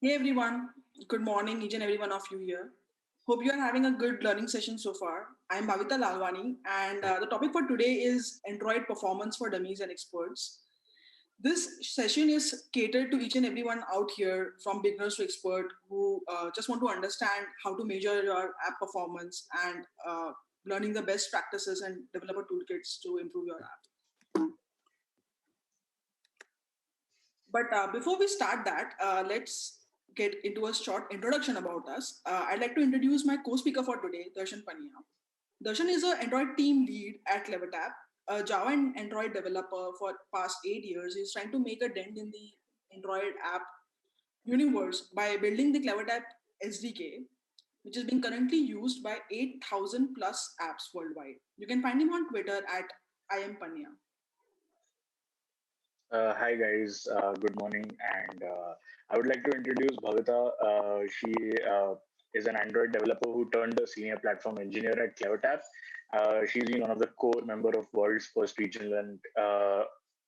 Hey everyone, good morning, each and every one of you here. Hope you are having a good learning session so far. I'm Bhavita Lalwani, and the topic for today is Android performance for dummies and experts. This session is catered to each and everyone out here, from beginners to expert, who just want to understand how to measure your app performance and learning the best practices and developer toolkits to improve your app. But before we start that, let's get into a short introduction about us. I'd like to introduce my co-speaker for today, Darshan Pania. Darshan is an Android team lead at CleverTap, a Java and Android developer for past 8 years. He's trying to make a dent in the Android app universe by building the CleverTap SDK, which is being currently used by 8,000 plus apps worldwide. You can find him on Twitter at I am Pania. Hi guys, good morning, and I would like to introduce Bhavita. She is an Android developer who turned a senior platform engineer at CleverTap. She's been one of the core member of world's first regional and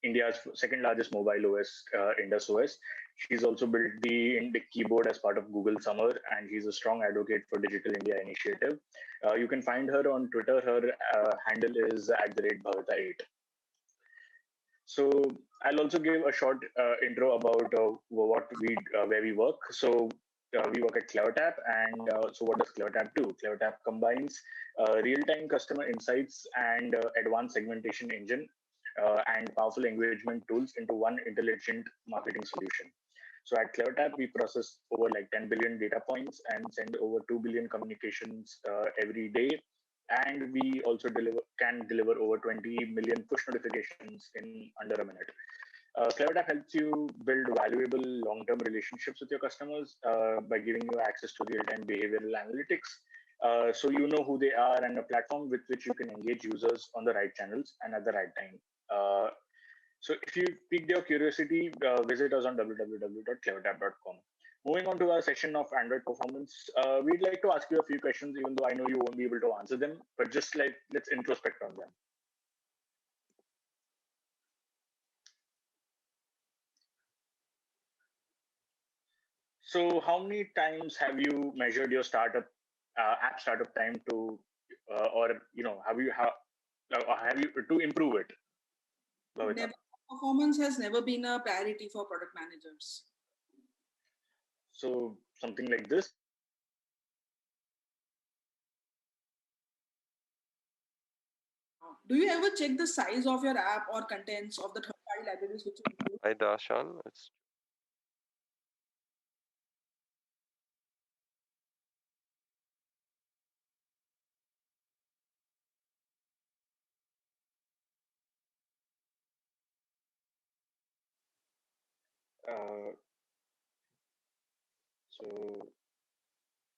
India's second largest mobile OS, Indus OS. She's also built the Indic keyboard as part of Google Summer, and she's a strong advocate for Digital India initiative. You can find her on Twitter. Her handle is at the rate Bhavita8. So I'll also give a short intro about what where we work. So we work at CleverTap, and so what does CleverTap do? CleverTap combines real-time customer insights and advanced segmentation engine and powerful engagement tools into one intelligent marketing solution. So at CleverTap, we process over like 10 billion data points and send over 2 billion communications every day, and we also can deliver over 20 million push notifications in under a minute. CleverTap helps you build valuable long-term relationships with your customers by giving you access to real-time behavioral analytics. So you know who they are and a platform with which you can engage users on the right channels and at the right time. So if you piqued your curiosity, visit us on www.clevertap.com. Moving on to our session of Android performance, we'd like to ask you a few questions, even though I know you won't be able to answer them, but just like let's introspect on them. So how many times have you measured your app startup time to, or have you to improve it, Bhavita? Never, performance has never been a priority for product managers. So something like this. Do you ever check the size of your app or contents of the third-party libraries which you use? Hi Darshan, it's Uh,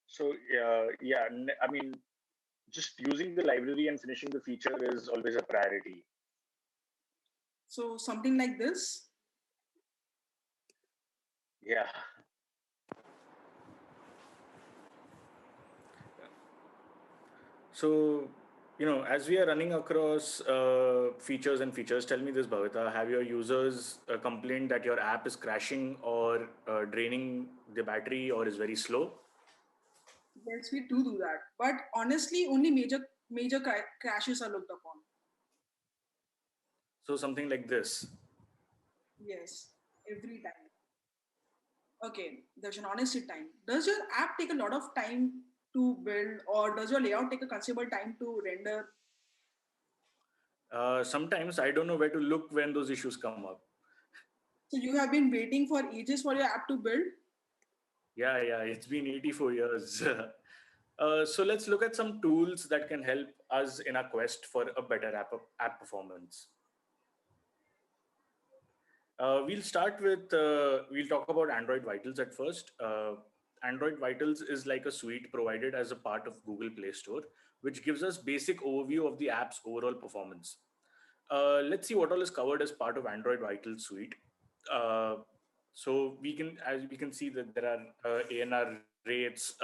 so yeah, I mean, just using the library and finishing the feature is always a priority. So something like this. Yeah. So, as we are running across features, tell me this, Bhavita, have your users complained that your app is crashing or draining the battery or is very slow? Yes, we do that. But honestly, only major crashes are looked upon. So something like this. Yes, every time. Okay, there's an honesty time. Does your app take a lot of time to build, or does your layout take a considerable time to render? Sometimes I don't know where to look when those issues come up. So you have been waiting for ages for your app to build. Yeah, it's been 84 years. So let's look at some tools that can help us in our quest for a better app performance. We'll talk about Android Vitals at first. Android Vitals is like a suite provided as a part of Google Play Store, which gives us basic overview of the app's overall performance. Let's see what all is covered as part of Android Vitals suite. Uh, as we can see that there are ANR rates,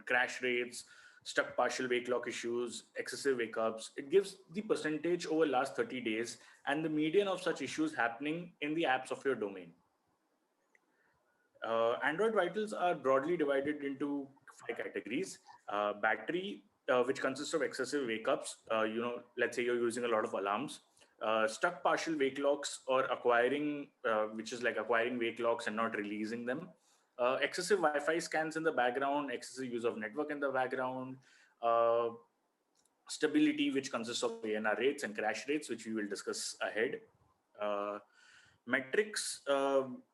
crash rates, stuck partial wake lock issues, excessive wake ups. It gives the percentage over last 30 days and the median of such issues happening in the apps of your domain. Android vitals are broadly divided into five categories. Battery, which consists of excessive wake ups. Let's say you're using a lot of alarms. Stuck partial wake locks or acquiring, which is like acquiring wake locks and not releasing them. Excessive Wi Fi scans in the background, excessive use of network in the background. Uh, Stability, which consists of ANR rates and crash rates, which we will discuss ahead. Uh, Metrics,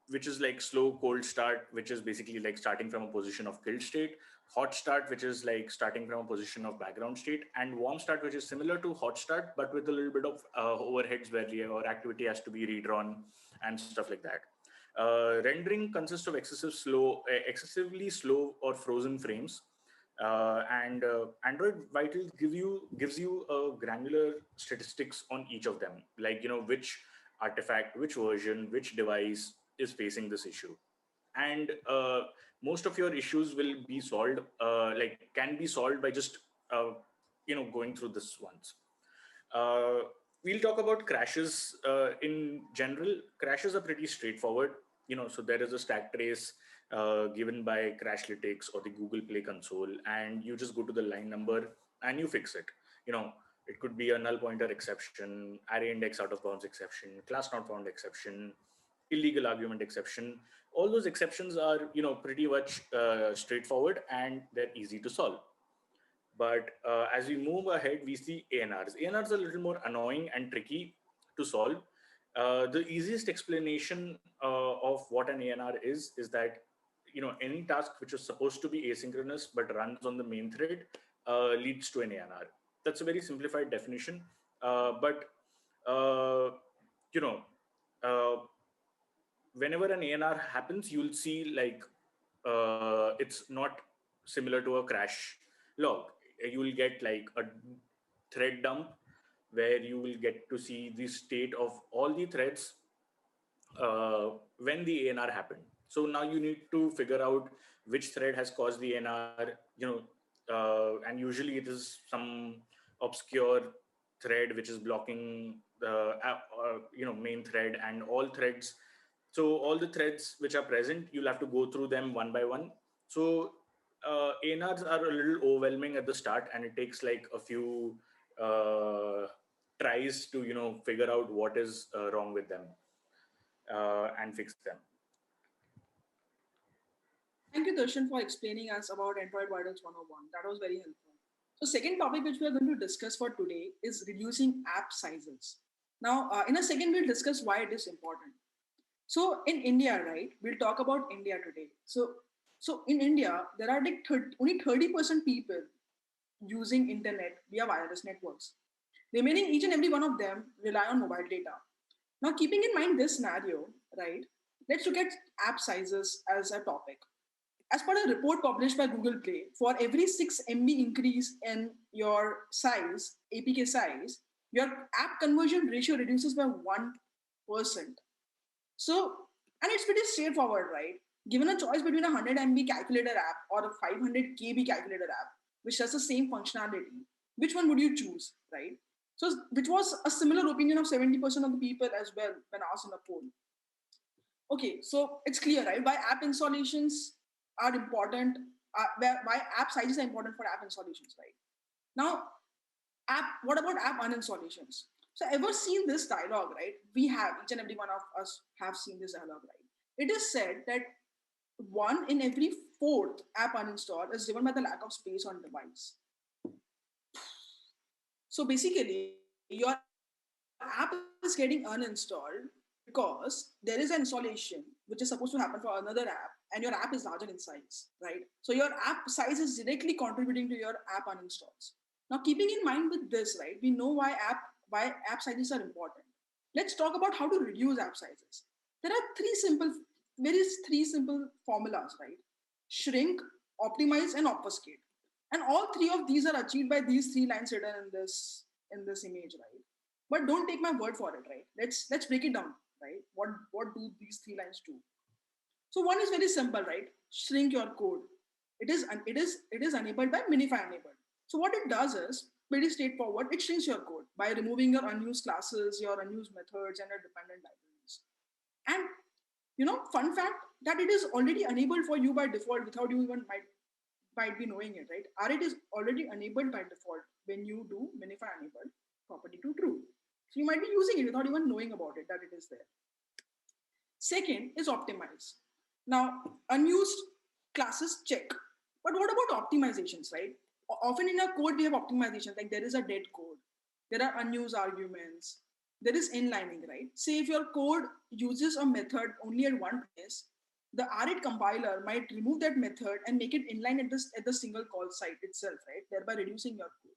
which is like slow cold start, which is basically like starting from a position of kill state. Hot start, which is like starting from a position of background state. And warm start, which is similar to hot start, but with a little bit of overheads where your activity has to be redrawn and stuff like that. Rendering consists of excessively slow or frozen frames, and Android Vital gives you granular statistics on each of them, like which artifact, which version, which device is facing this issue, and most of your issues will be solved, can be solved by just uh, going through this once. Uh, we'll talk about crashes in general. Crashes are pretty straightforward. So there is a stack trace given by Crashlytics or the Google Play console, and you just go to the line number and you fix it. You know, it could be a null pointer exception, array index out of bounds exception, class not found exception, illegal argument exception. All those exceptions are, pretty much straightforward and they're easy to solve. But as we move ahead, we see ANRs. ANRs are a little more annoying and tricky to solve. The easiest explanation of what an ANR is that any task which is supposed to be asynchronous but runs on the main thread leads to an ANR. That's a very simplified definition, but uh, you know, uh, whenever an ANR happens, you'll see like it's not similar to a crash log. You will get like a thread dump where you will get to see the state of all the threads when the ANR happened. So now you need to figure out which thread has caused the ANR, and usually it is some obscure thread which is blocking the main thread and all threads. So all the threads which are present, you'll have to go through them one by one. So ANRs are a little overwhelming at the start, and it takes like a few uh, tries to figure out what is wrong with them and fix them. Thank you, Darshan, for explaining us about Android Vitals 101. That was very helpful. So, second topic which we are going to discuss for today is reducing app sizes. Now, in a second, we'll discuss why it is important. So, in India, right, we'll talk about India today. So in India, there are like only 30% people using internet via wireless networks. Remaining each and every one of them rely on mobile data. Now, keeping in mind this scenario, right, let's look at app sizes as a topic. As per a report published by Google Play, for every 6 MB increase in your size, APK size, your app conversion ratio reduces by 1%. So, and it's pretty straightforward, right? Given a choice between a 100 MB calculator app or a 500 KB calculator app, which has the same functionality, which one would you choose, right? So, which was a similar opinion of 70% of the people as well when asked in a poll. Okay, so it's clear, right? Why app installations are important, why app sizes are important for app installations, right? Now, what about app uninstallations? So ever seen this dialogue, right? We have, each and every one of us have seen this dialogue, right? It is said that one in every fourth app uninstall is driven by the lack of space on device. So basically, your app is getting uninstalled because there is an installation which is supposed to happen for another app, and your app is larger in size, right? So your app size is directly contributing to your app uninstalls. Now, keeping in mind with this, right, we know why app sizes are important. Let's talk about how to reduce app sizes. There are three simple formulas, right? Shrink, optimize, and obfuscate. And all three of these are achieved by these three lines written in this image, right? But don't take my word for it, right? Let's break it down, right? What do these three lines do? So one is very simple, right? Shrink your code. It is enabled by minify enabled. So what it does is pretty straightforward. It shrinks your code by removing your unused classes, your unused methods, and your dependent libraries. And Fun fact that it is already enabled for you by default without you even might be knowing it, right? R8 is already enabled by default when you do minify enabled property to true. So you might be using it without even knowing about it that it is there. Second is optimize. Now, unused classes check. But what about optimizations, right? Often in our code, we have optimizations, like there is a dead code, there are unused arguments, there is inlining, right? Say if your code uses a method only at one place, the R8 compiler might remove that method and make it inline at the single call site itself, right? Thereby reducing your code.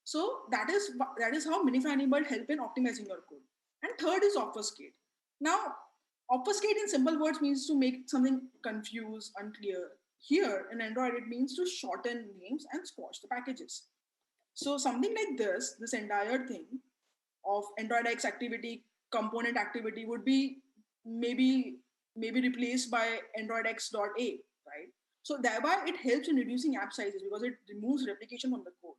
So that is how minify enabled help in optimizing your code. And third is obfuscate. Now, obfuscate in simple words means to make something confused, unclear. Here in Android, it means to shorten names and squash the packages. So something like this entire thing of Android X activity, component activity would be maybe maybe replaced by Android X.A, right? So thereby it helps in reducing app sizes because it removes replication from the code,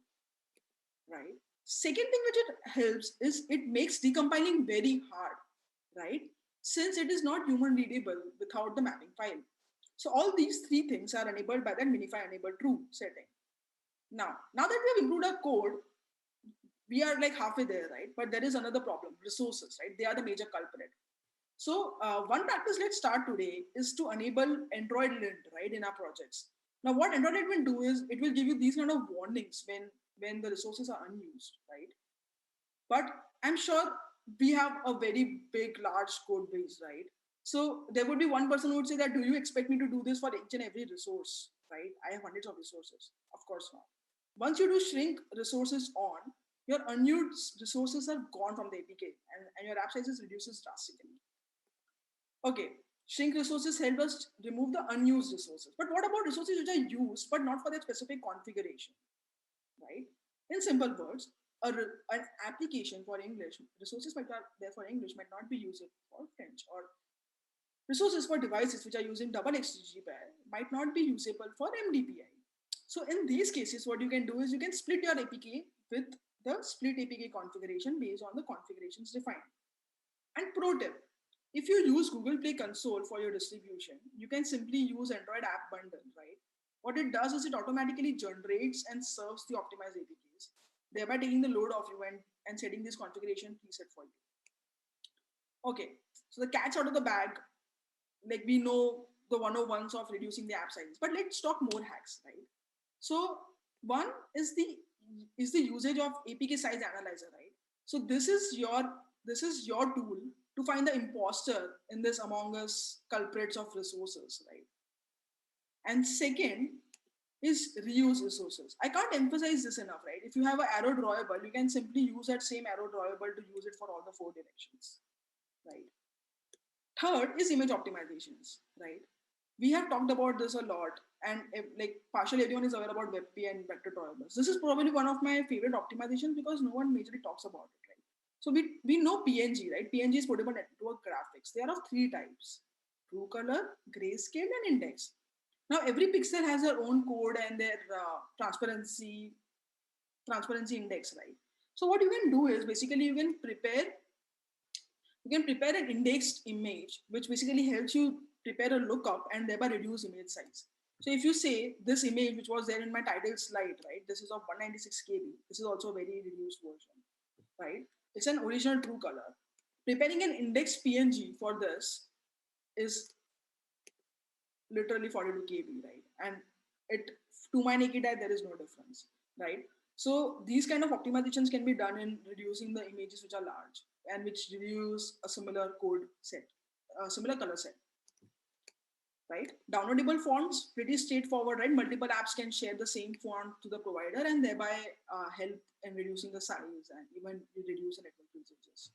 right? Second thing which it helps is it makes decompiling very hard, right? Since it is not human readable without the mapping file. So all these three things are enabled by that minify enable true setting. Now that we have improved our code, we are like halfway there, right? But there is another problem: resources, right? They are the major culprit. So one practice let's start today is to enable Android lint, right, in our projects. Now, what Android lint will do is it will give you these kind of warnings when the resources are unused, right? But I'm sure we have a very big, large code base, right? So there would be one person who would say that, do you expect me to do this for each and every resource, right? I have hundreds of resources. Of course not. Once you do shrink resources on, your unused resources are gone from the APK and your app sizes reduces drastically. Okay, shrink resources help us remove the unused resources. But what about resources which are used but not for that specific configuration, right? In simple words, an application for English, resources might are there for English might not be used for French, or resources for devices which are using double XGP pair might not be usable for MDPI. So in these cases, what you can do is you can split your APK with the split APK configuration based on the configurations defined. And pro tip, if you use Google Play Console for your distribution, you can simply use Android App Bundle, right? What it does is it automatically generates and serves the optimized APKs, thereby taking the load off you and setting this configuration preset for you. Okay, so the cat's out of the bag. Like we know the 101s of reducing the app sizes, but let's talk more hacks, right? So one is the usage of APK size analyzer, right? So this is your tool to find the imposter in this Among Us culprits of resources, right? And second is reuse resources. I can't emphasize this enough, right? If you have an arrow drawable, you can simply use that same arrow drawable to use it for all the four directions, right? Third is image optimizations, right? We have talked about this a lot, and like partially everyone is aware about WebP and vector tolerance. This is probably one of my favorite optimizations because no one majorly talks about it, right? So we know PNG, right? PNG is portable network graphics. They are of three types: true color, grayscale, and index. Now every pixel has their own code and their transparency index, right? So what you can do is basically you can prepare an indexed image, which basically helps you prepare a lookup and thereby reduce image size. So if you say this image, which was there in my title slide, right, this is of 196 KB. This is also a very reduced version, right? It's an original true color. Preparing an indexed PNG for this is literally 42 KB, right? And it to my naked eye, there is no difference, right? So these kind of optimizations can be done in reducing the images which are large and which reduce a similar code set, a similar color set, right? Downloadable fonts, pretty straightforward, right? Multiple apps can share the same font to the provider and thereby help in reducing the size and even reduce the network usages.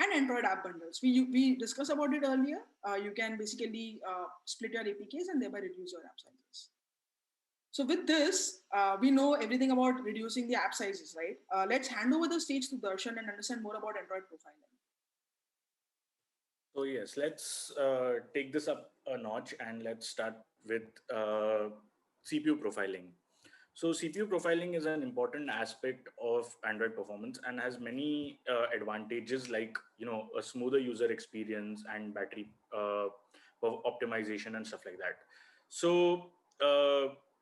And Android app bundles. We discussed about it earlier. You can basically split your APKs and thereby reduce your app sizes. So with this, we know everything about reducing the app sizes, right? Let's hand over the stage to Darshan and understand more about Android profiling. So yes, let's take this up a notch and let's start with CPU profiling. So CPU profiling is an important aspect of Android performance and has many advantages like a smoother user experience and battery optimization and stuff like that. So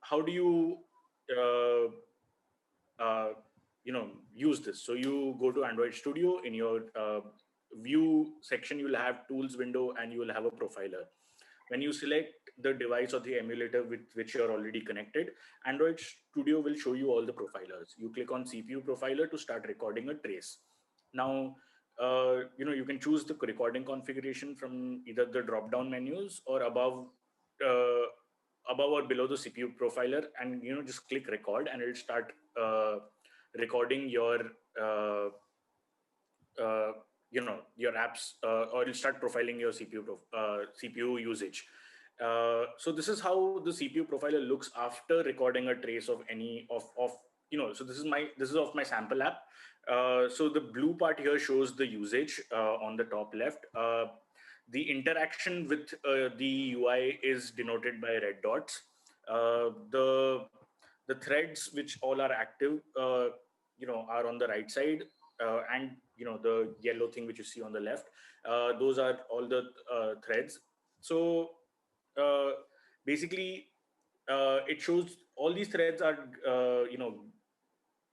how do you uh, uh, use this? So you go to Android Studio. In your view section, you'll have tools window and you will have a profiler. When you select the device or the emulator with which you're already connected, Android Studio will show you all the profilers. You click on CPU profiler to start recording a trace. Now, you can choose the recording configuration from either the drop down menus or uh, above or below the CPU profiler, and just click record and it'll start recording uh, uh, your apps, or it'll start profiling your CPU usage. So this is how the CPU profiler looks after recording a trace of any of so this is of my sample app. So the blue part here shows the usage on the top left. The interaction with the UI is denoted by red dots. The threads which all are active are on the right side, and the yellow thing which you see on the left, those are all the threads. So uh, basically it shows all these threads are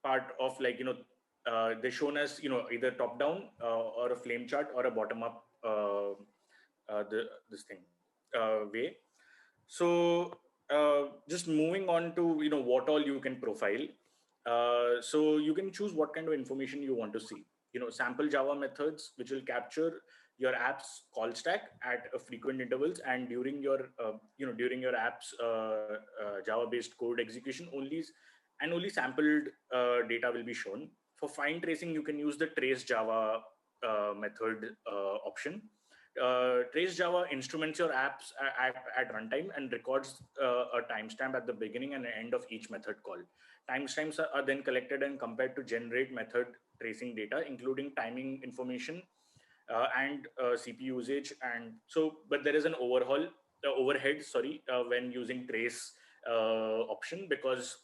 part of, like, they're shown as either top down or a flame chart or a bottom up this thing way. So just moving on to what all you can profile. So you can choose what kind of information you want to see. Sample Java methods which will capture your app's call stack at frequent intervals, and during your app's Java based code execution only sampled data will be shown. For fine tracing, you can use the trace Java method option. Trace Java instruments your apps at runtime and records a timestamp at the beginning and end of each method call. Timestamps are then collected and compared to generate method tracing data, including timing information and CPU usage. And so, but there is an overhead, sorry, when using trace option, because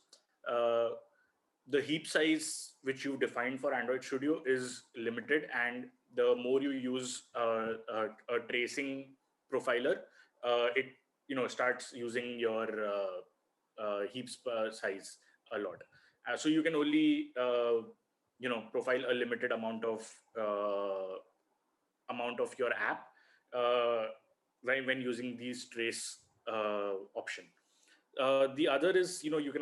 uh, the heap size which you defined for Android Studio is limited, and the more you use a tracing profiler, it starts using your heaps size a lot. So you can only profile a limited amount of your app uh, when using these trace option. The other is, you can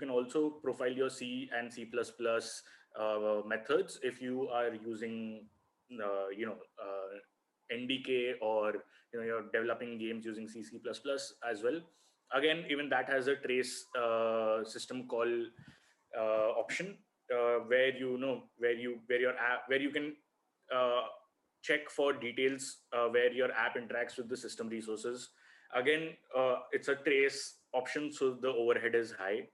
also profile your C and C++ methods if you are using NDK, or you're developing games using C++ as well. Again, even that has a trace system call option, where your app, where you can uh, check for details where your app interacts with the system resources. Again, it's a trace option, so the overhead is high.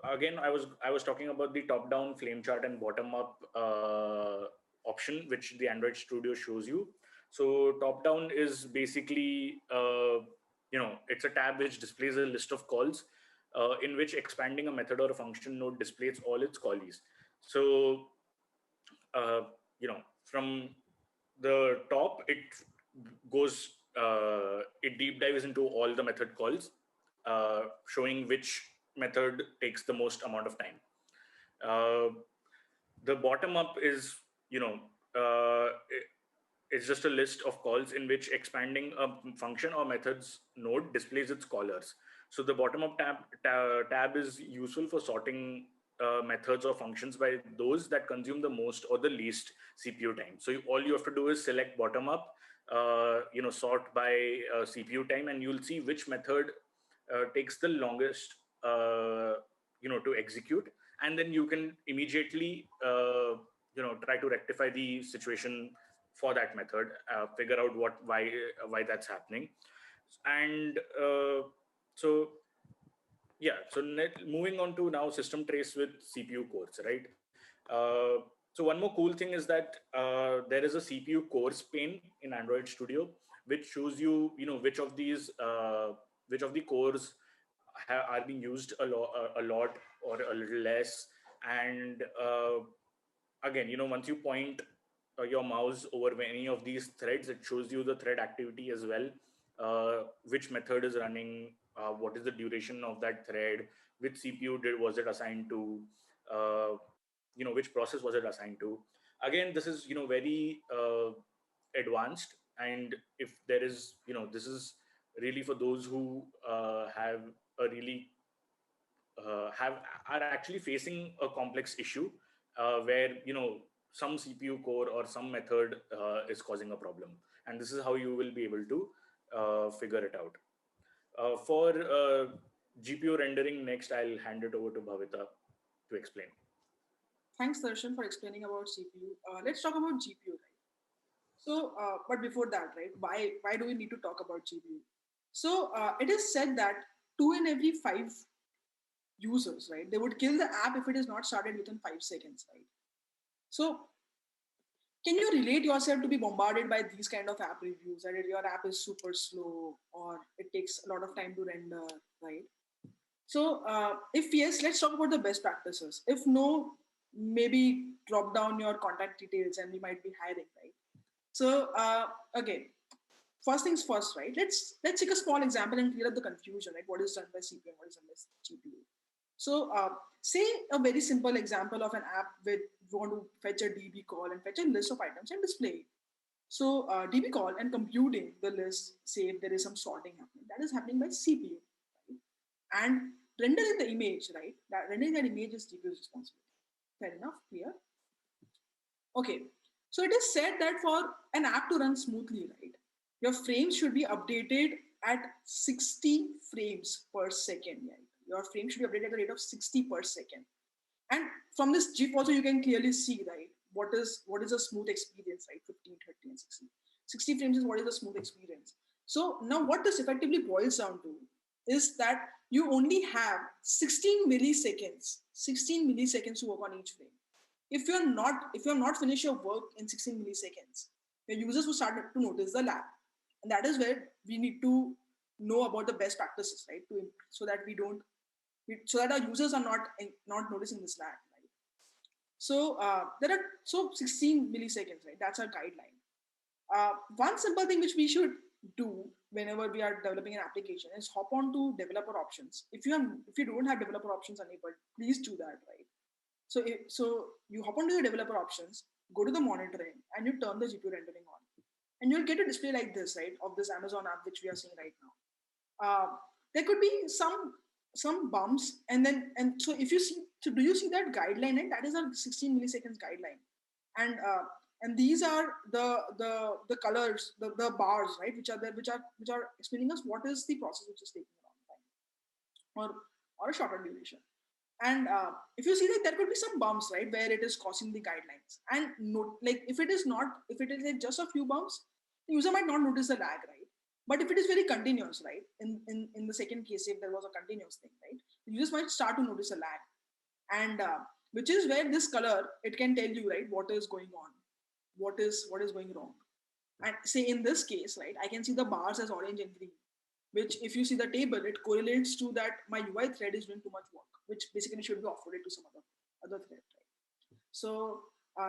Again, I was talking about the top down flame chart and bottom up option which the Android Studio shows you. So top down is basically it's a tab which displays a list of calls, in which expanding a method or a function node displays all its callees. So uh, from the top, it deep dives into all the method calls, showing which method takes the most amount of time. uh, the bottom up is, it's just a list of calls in which expanding a function or methods node displays its callers. So the bottom up tab is useful for sorting methods or functions by those that consume the most or the least CPU time. So all you have to do is select bottom up, sort by CPU time, and you'll see which method takes the longest, to execute, and then you can immediately try to rectify the situation for that method, figure out why that's happening. And so yeah, so moving on to now system trace with CPU cores, right? So one more cool thing is that there is a CPU cores pane in Android Studio which shows you, which of the cores are being used a lot or a little less. And again, once you point your mouse over any of these threads, it shows you the thread activity as well, which method is running, what is the duration of that thread, which CPU was it assigned to, uh, which process was it assigned to. Again, this is very advanced, and if there is, this is really for those who have a really have are actually facing a complex issue, where some CPU core or some method is causing a problem, and this is how you will be able to figure it out. For GPU rendering, next I'll hand it over to Bhavita to explain. Thanks, Darshan, for explaining about CPU. Let's talk about GPU, right? So, but before that, right, why do we need to talk about GPU? So, it is said that 2 in every 5 users, right, they would kill the app if it is not started within 5 seconds, right? So, can you relate yourself to be bombarded by these kind of app reviews that your app is super slow or it takes a lot of time to render, right? So, if yes, let's talk about the best practices. If no, maybe drop down your contact details and we might be hiring, right? So, okay, first things first, right? Let's take a small example and clear up the confusion, right? What is done by CPU and what is done by GPU. So, say a very simple example of an app with you want to fetch a DB call and fetch a list of items and display it. So, DB call and computing the list, say if there is some sorting happening, that is happening by CPU, right? And rendering the image, right? That rendering that image is GPU's responsibility. Fair enough, clear? Okay. So it is said that for an app to run smoothly, right, your frames should be updated at 60 frames per second. Right? Your frame should be updated at the rate of 60 per second. And from this GIF also you can clearly see, right, what is a smooth experience, right? 15, 30, and 60. 60 frames is what is a smooth experience. So now what this effectively boils down to is that you only have 16 milliseconds to work on each frame. If you're not finished your work in 16 milliseconds, your users will start to notice the lag. And that is where we need to know about the best practices, right? So that we don't so that our users are not noticing this lag, right? So there are 16 milliseconds, right? That's our guideline. One simple thing which we should do whenever we are developing an application is hop on to developer options. If you don't have developer options enabled, please do that, right? So you hop onto the developer options, go to the monitoring, and you turn the GPU rendering on, and you'll get a display like this, right, of this Amazon app which we are seeing right now. There could be some bumps, and so if you see, so do you see that guideline? And that is our 16 milliseconds guideline, and these are the colors, the bars, right, which are there, which are explaining us what is the process which is taking a long time, or a shorter duration. And if you see that there could be some bumps, right, where it is crossing the guidelines, and note, like if it is like just a few bumps, the user might not notice the lag, right? But if it is very continuous, right, in the second case, if there was a continuous thing, right, the users might start to notice a lag, and which is where this color, it can tell you, right, what is going on, what is going wrong. And say in this case, right, I can see the bars as orange and green, which if you see the table, it correlates to that my UI thread is doing too much work, which basically should be offloaded to some other thread, right? So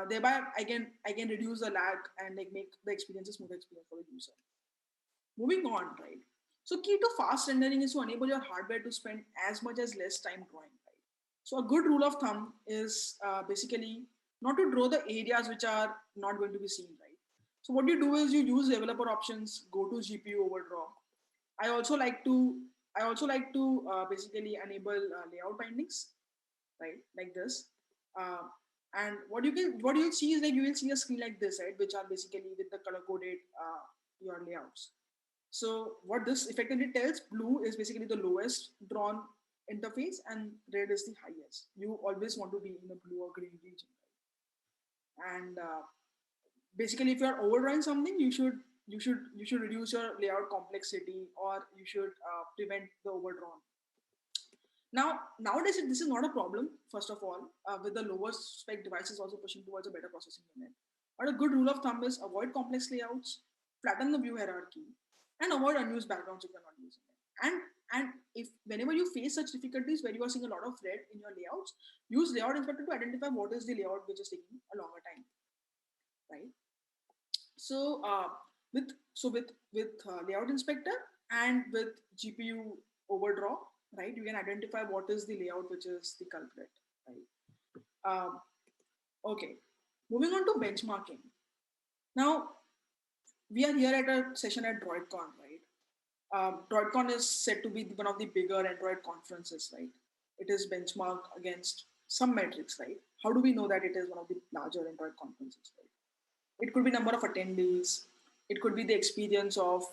thereby I can reduce the lag and like make the experience a smooth experience for the user. Moving on, right? So key to fast rendering is to enable your hardware to spend as much as less time drawing, right? So a good rule of thumb is basically not to draw the areas which are not going to be seen, right? So what you do is you use developer options, go to GPU overdraw. I also like to basically enable layout bindings, right, like this. Uh, and what you'll see is like you will see a screen like this, right, which are basically with the color coded your layouts. So what this effectively tells, blue is basically the lowest drawn interface and red is the highest. You always want to be in a blue or green region, right? And basically, if you are overdrawing something, you should reduce your layout complexity, or you should prevent the overdrawn. Now nowadays this is not a problem. First of all, with the lower spec devices also pushing towards a better processing unit. But a good rule of thumb is avoid complex layouts, flatten the view hierarchy, and avoid unused backgrounds if you're not using it. And if whenever you face such difficulties where you are seeing a lot of red in your layouts, use layout inspector to identify what is the layout which is taking a longer time, right? So with layout inspector and with GPU overdraw, right, you can identify what is the layout which is the culprit, right? Okay, moving on to benchmarking. Now we are here at a session at droidCon, right? droidCon is said to be one of the bigger Android conferences, right? It is benchmarked against some metrics, right? How do we know that it is one of the larger Android conferences, right? It could be number of attendees, it could be the experience of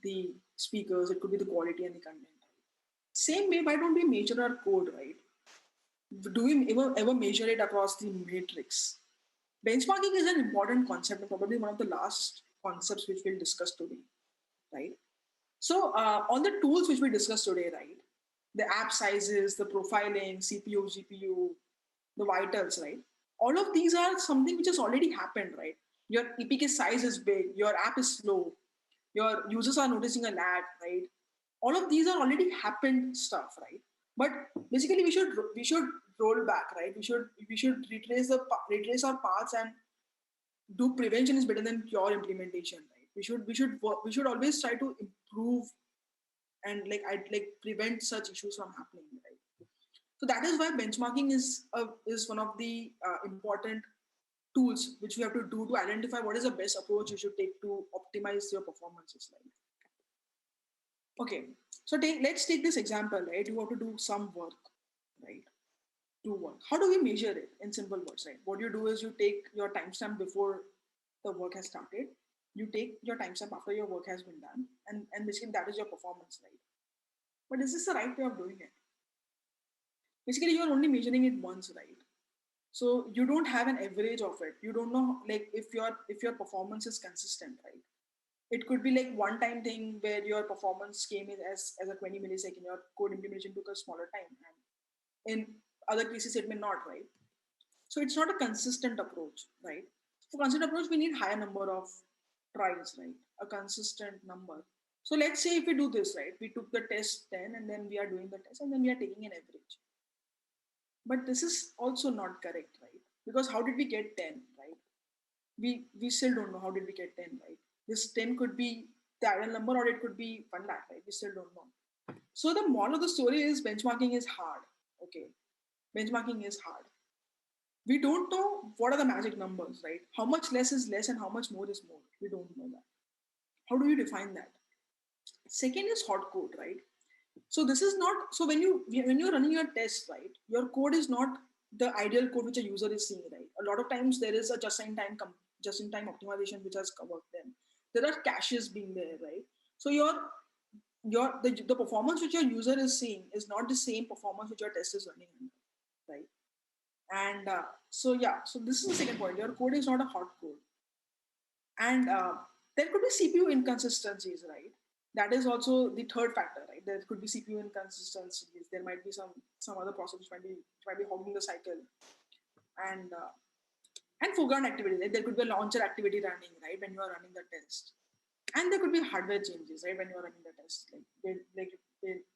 the speakers, it could be the quality and the content. Same way, why don't we measure our code, right? Do we ever measure it across the matrix? Benchmarking is an important concept and probably one of the last concepts which we'll discuss today, right? So on the tools which we discussed today, right? The app sizes, the profiling, CPU, GPU, the vitals, right? All of these are something which has already happened, right? Your EPK size is big, your app is slow, your users are noticing a lag, right? All of these are already happened stuff, right? But basically, we should roll back, right? We should retrace our paths and do prevention is better than pure implementation, right? We should always try to improve and like prevent such issues from happening, right? So that is why benchmarking is one of the important tools which we have to do to identify what is the best approach you should take to optimize your performances, right? Okay, so let's take this example, right? You have to do some work, right? Do work. How do we measure it in simple words, right? What you do is you take your timestamp before the work has started, you take your timestamp after your work has been done, and basically that is your performance, right? But is this the right way of doing it? Basically, you are only measuring it once, right? So you don't have an average of it. You don't know like if your performance is consistent, right? It could be like one time thing where your performance came in as a 20 millisecond, your code implementation took a smaller time, and in other cases it may not, right? So it's not a consistent approach, right? For consistent approach, we need higher number of tries, right? A consistent number. So let's say if we do this, right? We took the test 10 and then we are doing the test and then we are taking an average. But this is also not correct, right? Because how did we get 10, right? We still don't know how did we get 10, right? This 10 could be the ideal number or it could be 1 lakh, right? We still don't know. So the moral of the story is benchmarking is hard. Okay. Benchmarking is hard. We don't know what are the magic numbers, right? How much less is less and how much more is more. We don't know that. How do you define that? Second is hot code, right? So this is not so when you're running your test, right? Your code is not the ideal code which a user is seeing, right? A lot of times there is a just in time optimization which has covered them. There are caches being there, right? So the performance which your user is seeing is not the same performance which your test is running under, right? And so yeah, so this is the second point. Your code is not a hot code, and there could be CPU inconsistencies, right? That is also the third factor, right? There could be CPU inconsistencies. There might be some other process which might be hogging the cycle, and foreground activity. Like there could be a launcher activity running, right, when you are running the test, and there could be hardware changes, right, when you are running the test.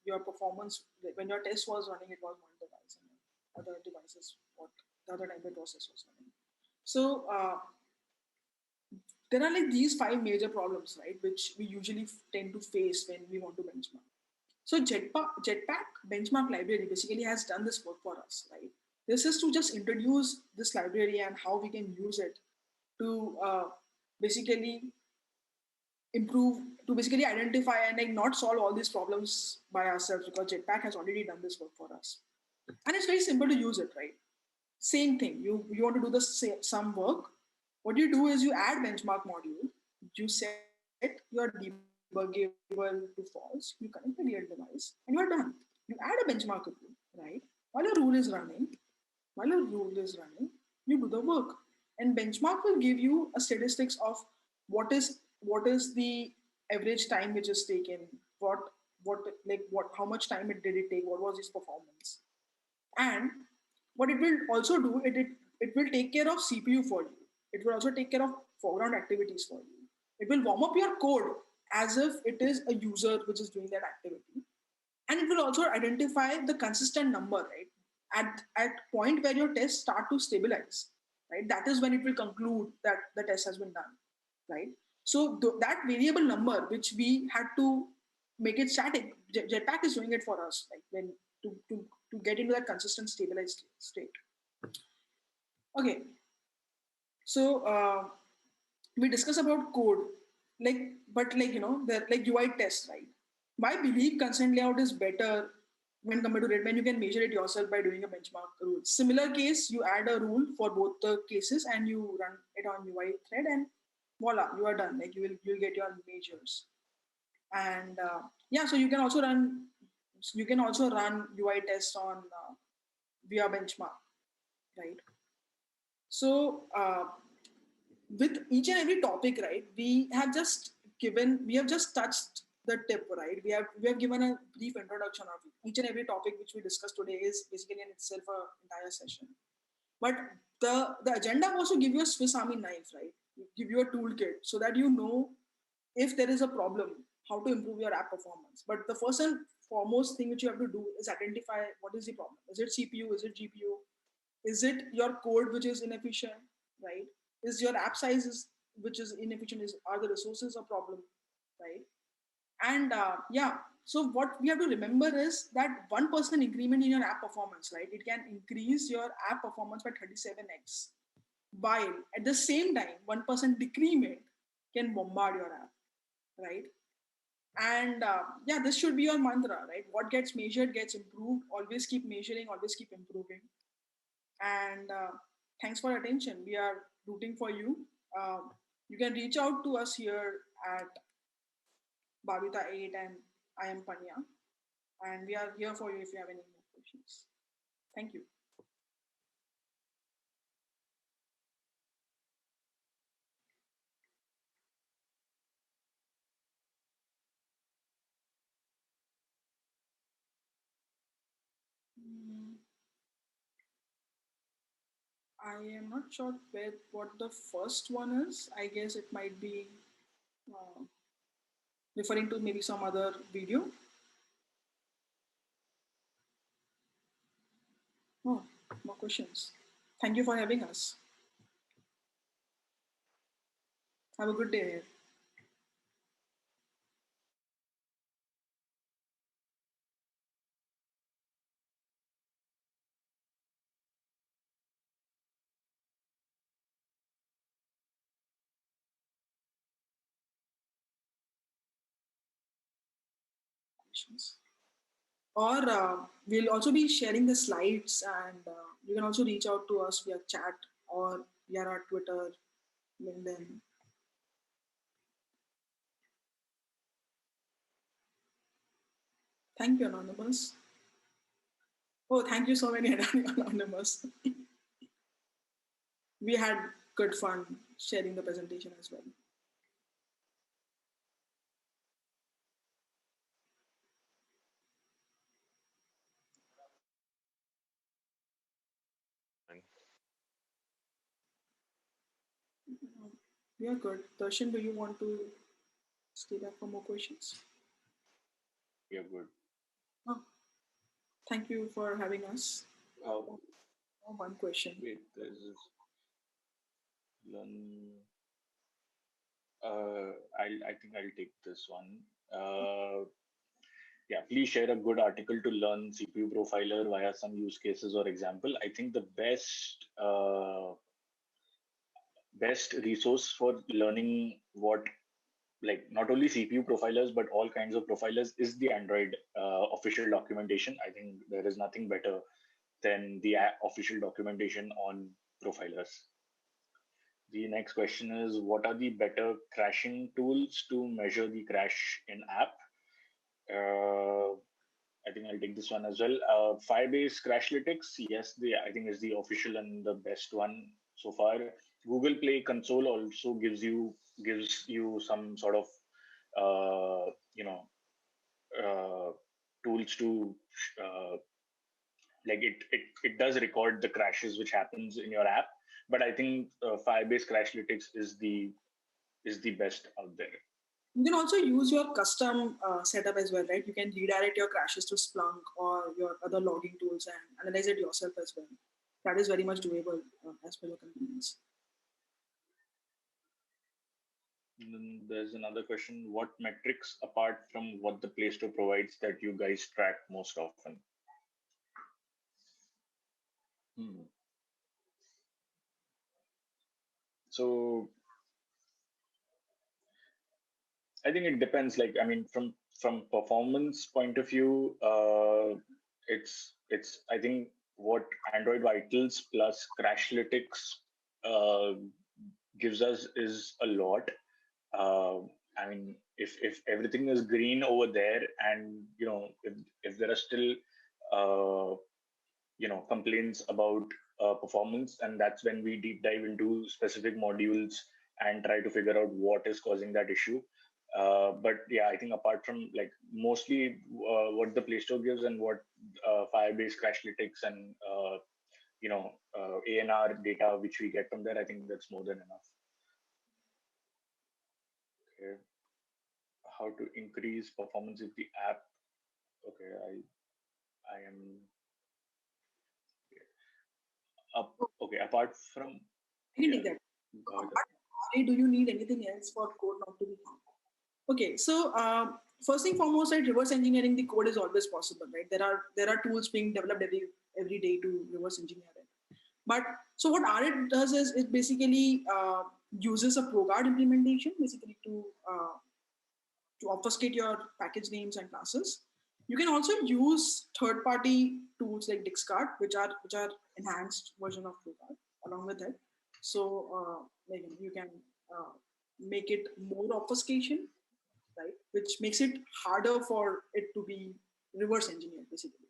Your performance when your test was running, it was one device, and other devices what the other time the process was running. So there are like these five major problems, right, which we usually tend to face when we want to benchmark. So Jetpack benchmark library basically has done this work for us, right? This is to just introduce this library and how we can use it to basically improve, to basically identify and like not solve all these problems by ourselves because Jetpack has already done this work for us. And it's very simple to use it, right? Same thing. You want to do some work. What you do is you add benchmark module. You set your debugger to false. You connect the real device, and you are done. You add a benchmark rule, right? While a rule is running, you do the work, and benchmark will give you a statistics of what is the average time which is taken, what how much time it did it take, what was its performance, and what it will also do, it will take care of CPU for you. It will also take care of foreground activities for you. It will warm up your code as if it is a user which is doing that activity. And it will also identify the consistent number, right? At point where your tests start to stabilize, right? That is when it will conclude that the test has been done, right? So that variable number which we had to make it static, Jetpack is doing it for us, like when to get into that consistent stabilized state. Okay, so we discuss about code, like, but like, the like UI tests, right? My belief consent layout is better when compared to red, when you can measure it yourself by doing a benchmark rule. Similar case, you add a rule for both the cases and you run it on UI thread, and voila, you are done. Like you'll get your measures. And yeah, so you can also run UI tests on via benchmark, right? So with each and every topic, right, we have just touched the tip, right? We have given a brief introduction of it. Each and every topic which we discussed today is basically in itself a entire session. But the agenda was to give you a Swiss Army knife, right? Give you a toolkit so that you know if there is a problem, how to improve your app performance. But the first and foremost thing which you have to do is identify what is the problem. Is it CPU? Is it GPU? Is it your code which is inefficient, right? Is your app size which is inefficient? Are the resources a problem, right? And yeah, so what we have to remember is that 1% increment in your app performance, right? It can increase your app performance by 37x. While at the same time, 1% decrement can bombard your app, right? And yeah, this should be your mantra, right? What gets measured gets improved. Always keep measuring, always keep improving. And thanks for your attention. We are rooting for you. You can reach out to us here at Bhavita 8 and I am Pania. And we are here for you if you have any more questions. Thank you. Mm, I am not sure what the first one is. I guess it might be uh, referring to maybe some other video. Oh, more questions. Thank you for having us. Have a good day. Questions. Or we'll also be sharing the slides, and you can also reach out to us via chat or via our Twitter, LinkedIn. Thank you, Anonymous. Oh, thank you so many, Anonymous. We had good fun sharing the presentation as well. We are good. Darshan, do you want to stay back for more questions? Yeah, good. Oh, thank you for having us. Oh, One question. wait, there's this learn. I think I'll take this one. Yeah, please share a good article to learn CPU profiler via some use cases or example. I think the best resource for learning what, like, not only CPU profilers but all kinds of profilers is the Android official documentation. I think there is nothing better than the official documentation on profilers. The next question is, what are the better crashing tools to measure the crash in app? I think I'll take this one as well. Firebase Crashlytics, yes, I think is the official and the best one so far. Google Play Console also gives you some sort of you know tools to like it does record the crashes which happens in your app. But I think Firebase Crashlytics is the best out there. You can also use your custom setup as well, right? You can redirect your crashes to Splunk or your other logging tools and analyze it yourself as well. That is very much doable as per your convenience. And then there's another question: what metrics, apart from what the Play Store provides, that you guys track most often? Hmm. So I think it depends. Like, I mean, from performance point of view, it's I think what Android Vitals plus Crashlytics uh, gives us is a lot. Uh, I mean, if everything is green over there, and if there are still uh, complaints about performance, and that's when we deep dive into specific modules and try to figure out what is causing that issue. But yeah, I think apart from like mostly what the Play Store gives and what Firebase, Crashlytics, and ANR data which we get from there, I think that's more than enough. Okay. How to increase performance of the app? Okay, I am up. Okay, apart from I can yeah, take that. Bhavita. Do you need anything else for code not to be found? Okay, so first thing foremost, right, reverse engineering the code is always possible, right? There are tools being developed every day to reverse engineer it. But so what RIT does is it basically uses a ProGuard implementation basically to obfuscate your package names and classes. You can also use third-party tools like Dixguard, which are enhanced version of ProGuard along with it. So like you can uh, make it more obfuscation, right? Which makes it harder for it to be reverse engineered, basically.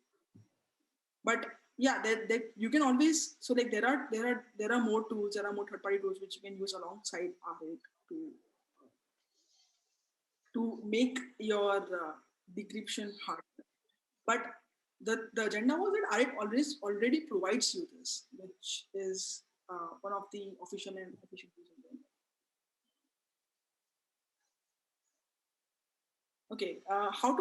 But yeah, you can always so like there are more tools, there are more third party tools which you can use alongside R8 to to make your decryption harder. But the agenda was that R8 already provides you this, which is one of the official and efficient tools in there. Okay, how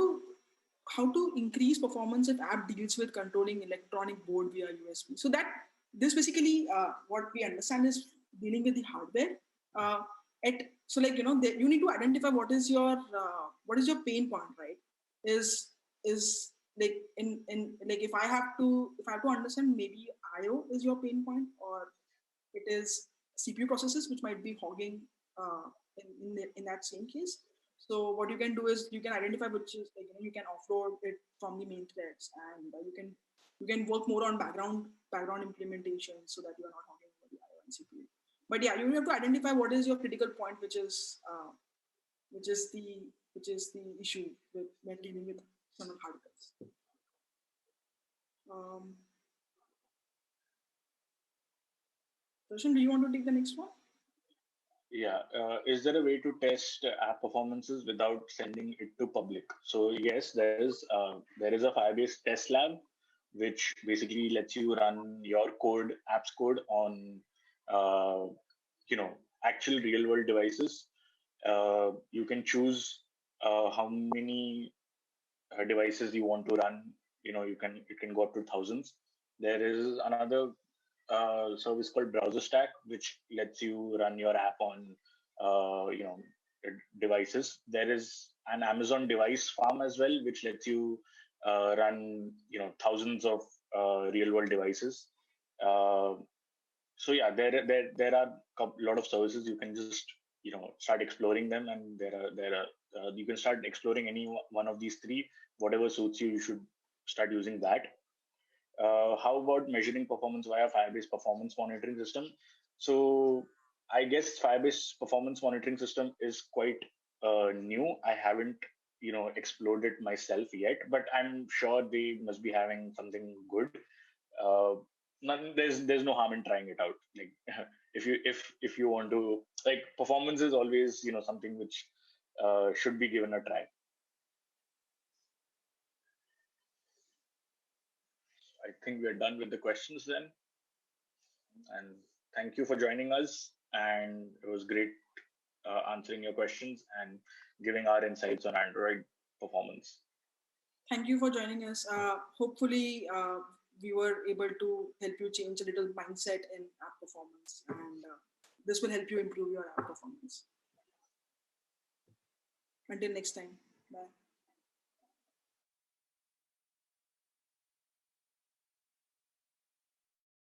to increase performance if app deals with controlling electronic board via USB. So that this basically what we understand is dealing with the hardware. Uh, at so like you need to identify what is your pain point, right? Is like in like if I have to understand maybe IO is your pain point or it is CPU processes which might be hogging in that same case. So what you can do is you can identify which is like you can offload it from the main threads and you can work more on background implementation so that you are not hogging over the IO and CPU. But yeah, you have to identify what is your critical point, which is the which is the issue with when dealing with external hardware. Um, Darshan, do you want to take the next one? Yeah, is there a way to test app performances without sending it to public? So yes, there is a Firebase test lab, which basically lets you run your code, apps code on uh, actual real world devices. You can choose how many devices you want to run. You can go up to thousands. There is another service called Browser Stack, which lets you run your app on devices. There is an Amazon device farm as well, which lets you run thousands of real world devices. Uh, so yeah, there are a lot of services. You can just start exploring them, and there are you can start exploring any one of these three. Whatever suits you, you should start using that. How about measuring performance via Firebase performance monitoring system? So I guess Firebase performance monitoring system is quite new. I haven't explored it myself yet, but I'm sure they must be having something good. Uh, there's no harm in trying it out. Like if you want to, like, performance is always something which should be given a try. I think we're done with the questions then. And thank you for joining us. And it was great answering your questions and giving our insights on Android performance. Thank you for joining us. Hopefully, we were able to help you change a little mindset in app performance, and this will help you improve your app performance. Until next time, bye.